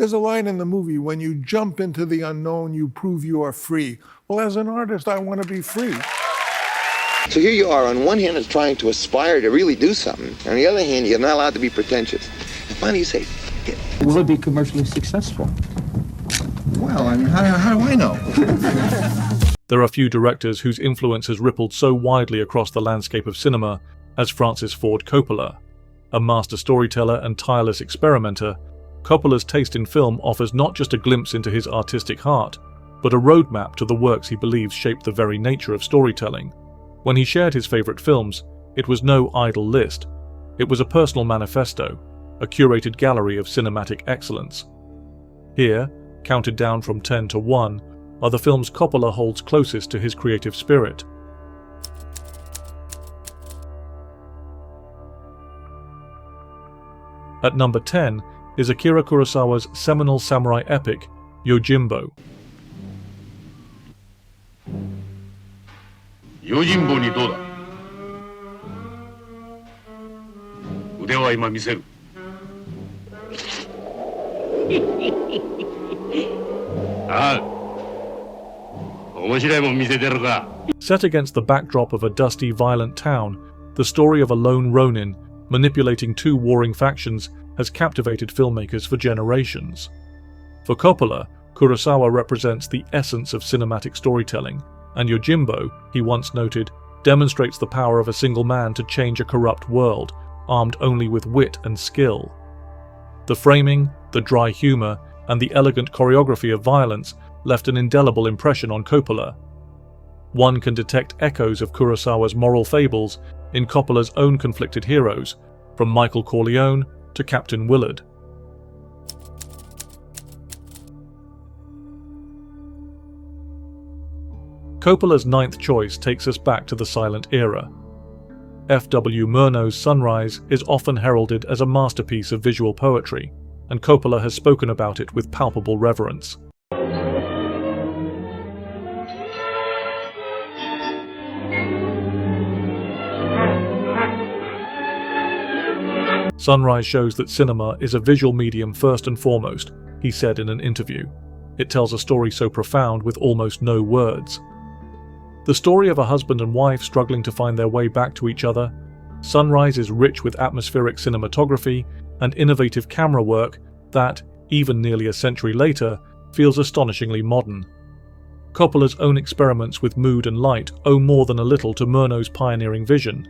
There's a line in the movie, when you jump into the unknown, you prove you are free. Well, as an artist, I want to be free. So here you are, on one hand, is trying to aspire to really do something. On the other hand, you're not allowed to be pretentious. And finally you say, F it. Will it be commercially successful? Well, I mean, how do I know? There are few directors whose influence has rippled so widely across the landscape of cinema as Francis Ford Coppola. A master storyteller and tireless experimenter, Coppola's taste in film offers not just a glimpse into his artistic heart, but a roadmap to the works he believes shaped the very nature of storytelling. When he shared his favourite films, it was no idle list. It was a personal manifesto, a curated gallery of cinematic excellence. Here, counted down from 10 to 1, are the films Coppola holds closest to his creative spirit. At number 10 is Akira Kurosawa's seminal samurai epic, Yojimbo. 用心棒にどうだ腕は今見せるああ面白いもん見せてるか Set against the backdrop of a dusty, violent town, the story of a lone ronin manipulating two warring factions has captivated filmmakers for generations. For Coppola, Kurosawa represents the essence of cinematic storytelling, and Yojimbo, he once noted, demonstrates the power of a single man to change a corrupt world, armed only with wit and skill. The framing, the dry humour, and the elegant choreography of violence left an indelible impression on Coppola. One can detect echoes of Kurosawa's moral fables in Coppola's own conflicted heroes, from Michael Corleone to Captain Willard. Coppola's ninth choice takes us back to the silent era. F.W. Murnau's Sunrise is often heralded as a masterpiece of visual poetry, and Coppola has spoken about it with palpable reverence. Sunrise shows that cinema is a visual medium first and foremost, he said in an interview. It tells a story so profound with almost no words. The story of a husband and wife struggling to find their way back to each other, Sunrise is rich with atmospheric cinematography and innovative camera work that, even nearly a century later, feels astonishingly modern. Coppola's own experiments with mood and light owe more than a little to Murnau's pioneering vision.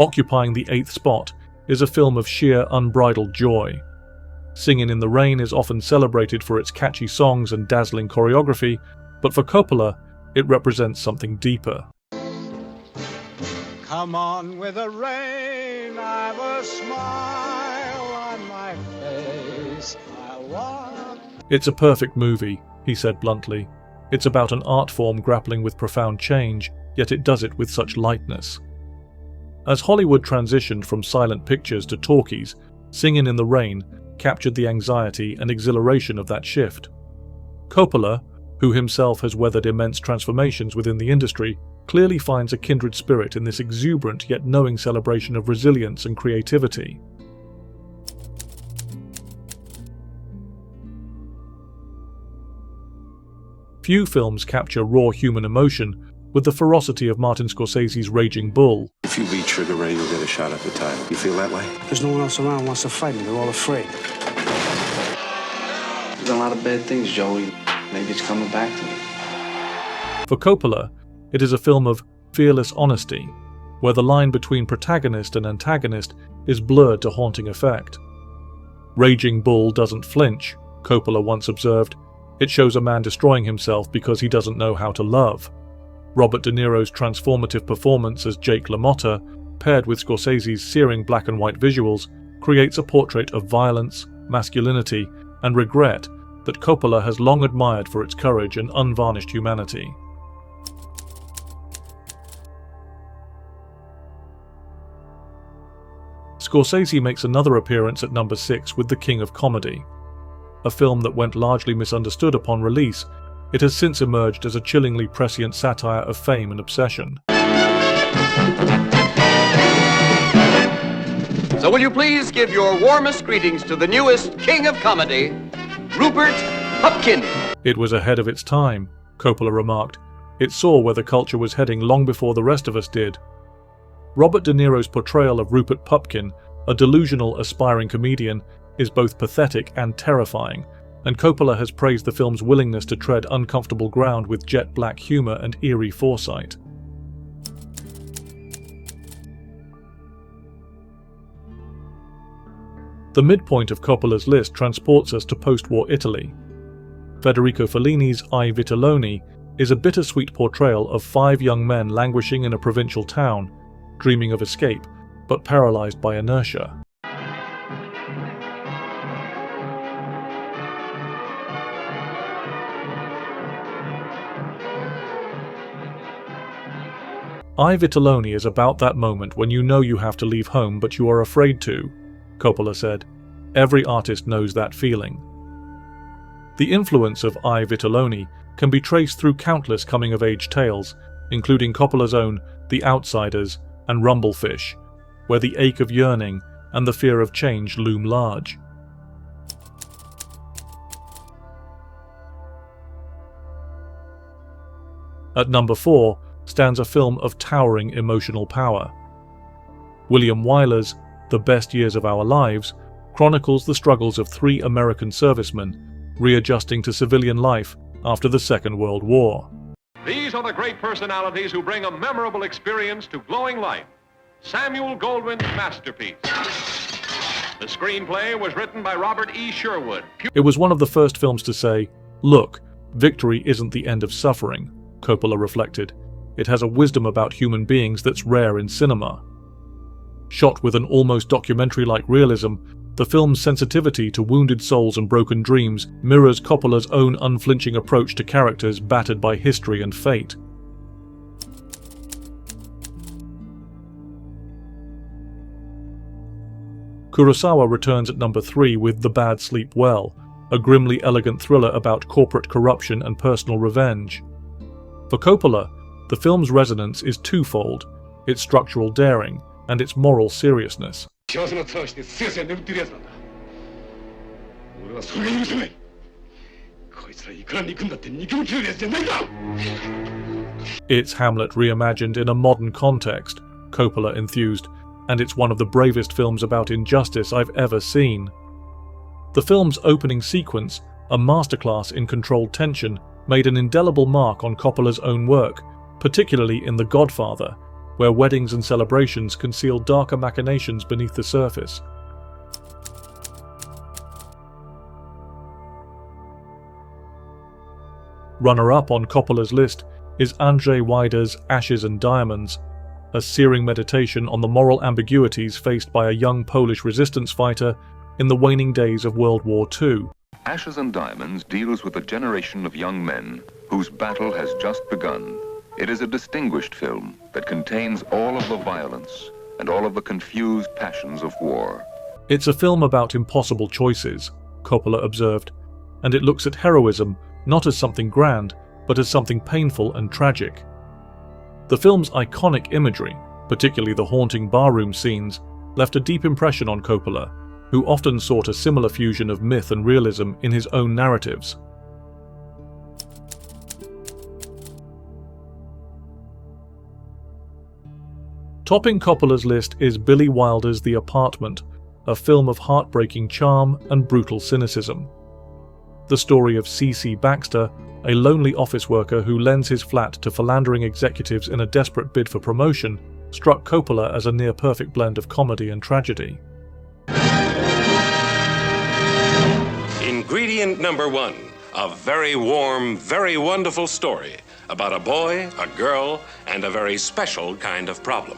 Occupying the 8th spot is a film of sheer unbridled joy. Singin' in the Rain is often celebrated for its catchy songs and dazzling choreography, but for Coppola, it represents something deeper. Come on with the rain, I've a smile on my face. I'll walk. It's a perfect movie, he said bluntly. It's about an art form grappling with profound change, yet it does it with such lightness. As Hollywood transitioned from silent pictures to talkies, Singin' in the Rain captured the anxiety and exhilaration of that shift. Coppola, who himself has weathered immense transformations within the industry, clearly finds a kindred spirit in this exuberant yet knowing celebration of resilience and creativity. Few films capture raw human emotion with the ferocity of Martin Scorsese's Raging Bull. If you beat Sugar Ray, you'll get a shot at the title. You feel that way? There's no one else around who wants to fight me. They're all afraid. There's a lot of bad things, Joey. Maybe it's coming back to me. For Coppola, it is a film of fearless honesty, where the line between protagonist and antagonist is blurred to haunting effect. Raging Bull doesn't flinch, Coppola once observed. It shows a man destroying himself because he doesn't know how to love. Robert De Niro's transformative performance as Jake LaMotta, paired with Scorsese's searing black and white visuals, creates a portrait of violence, masculinity, and regret that Coppola has long admired for its courage and unvarnished humanity. Scorsese makes another appearance at number 6 with The King of Comedy. A film that went largely misunderstood upon release, it has since emerged as a chillingly prescient satire of fame and obsession. will you please give your warmest greetings to the newest king of comedy, Rupert Pupkin. It was ahead of its time, Coppola remarked. It saw where the culture was heading long before the rest of us did. Robert De Niro's portrayal of Rupert Pupkin, a delusional, aspiring comedian, is both pathetic and terrifying, and Coppola has praised the film's willingness to tread uncomfortable ground with jet-black humor and eerie foresight. The midpoint of Coppola's list transports us to post-war Italy. Federico Fellini's I, Vitilone is a bittersweet portrayal of 5 young men languishing in a provincial town, dreaming of escape, but paralyzed by inertia. I, Vitilone is about that moment when you know you have to leave home but you are afraid to, Coppola said. Every artist knows that feeling. The influence of I, Vitilone can be traced through countless coming-of-age tales, including Coppola's own The Outsiders and Rumblefish, where the ache of yearning and the fear of change loom large. At number 4 stands a film of towering emotional power. William Wyler's The Best Years of Our Lives chronicles the struggles of 3 American servicemen readjusting to civilian life after the Second World War. These are the great personalities who bring a memorable experience to glowing life. Samuel Goldwyn's masterpiece. The screenplay was written by Robert E. Sherwood. It was one of the first films to say, "Look, victory isn't the end of suffering," Coppola reflected. It has a wisdom about human beings that's rare in cinema. Shot with an almost documentary-like realism, the film's sensitivity to wounded souls and broken dreams mirrors Coppola's own unflinching approach to characters battered by history and fate. Kurosawa returns at number 3 with The Bad Sleep Well, a grimly elegant thriller about corporate corruption and personal revenge. For Coppola, the film's resonance is twofold: its structural daring and its moral seriousness. It's Hamlet reimagined in a modern context, Coppola enthused, and it's one of the bravest films about injustice I've ever seen. The film's opening sequence, a masterclass in controlled tension, made an indelible mark on Coppola's own work, particularly in The Godfather, where weddings and celebrations conceal darker machinations beneath the surface. Runner-up on Coppola's list is Andrzej Wajda's Ashes and Diamonds, a searing meditation on the moral ambiguities faced by a young Polish resistance fighter in the waning days of World War II. Ashes and Diamonds deals with a generation of young men whose battle has just begun. It is a distinguished film that contains all of the violence and all of the confused passions of war. It's a film about impossible choices, Coppola observed, and it looks at heroism not as something grand, but as something painful and tragic. The film's iconic imagery, particularly the haunting barroom scenes, left a deep impression on Coppola, who often sought a similar fusion of myth and realism in his own narratives. Topping Coppola's list is Billy Wilder's The Apartment, a film of heartbreaking charm and brutal cynicism. The story of C.C. Baxter, a lonely office worker who lends his flat to philandering executives in a desperate bid for promotion, struck Coppola as a near-perfect blend of comedy and tragedy. Ingredient number 1, a very warm, very wonderful story about a boy, a girl, and a very special kind of problem.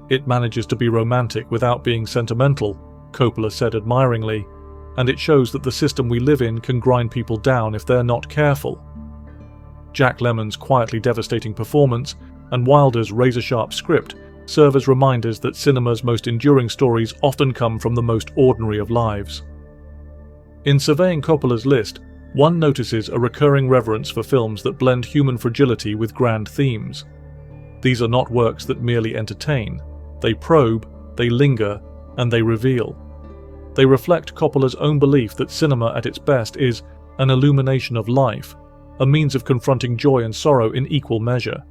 It manages to be romantic without being sentimental, Coppola said admiringly, and it shows that the system we live in can grind people down if they're not careful. Jack Lemmon's quietly devastating performance and Wilder's razor-sharp script serve as reminders that cinema's most enduring stories often come from the most ordinary of lives. In surveying Coppola's list, one notices a recurring reverence for films that blend human fragility with grand themes. These are not works that merely entertain. They probe, they linger, and they reveal. They reflect Coppola's own belief that cinema at its best is an illumination of life, a means of confronting joy and sorrow in equal measure.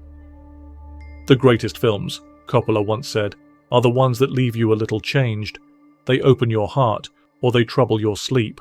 The greatest films, Coppola once said, are the ones that leave you a little changed. They open your heart, or they trouble your sleep.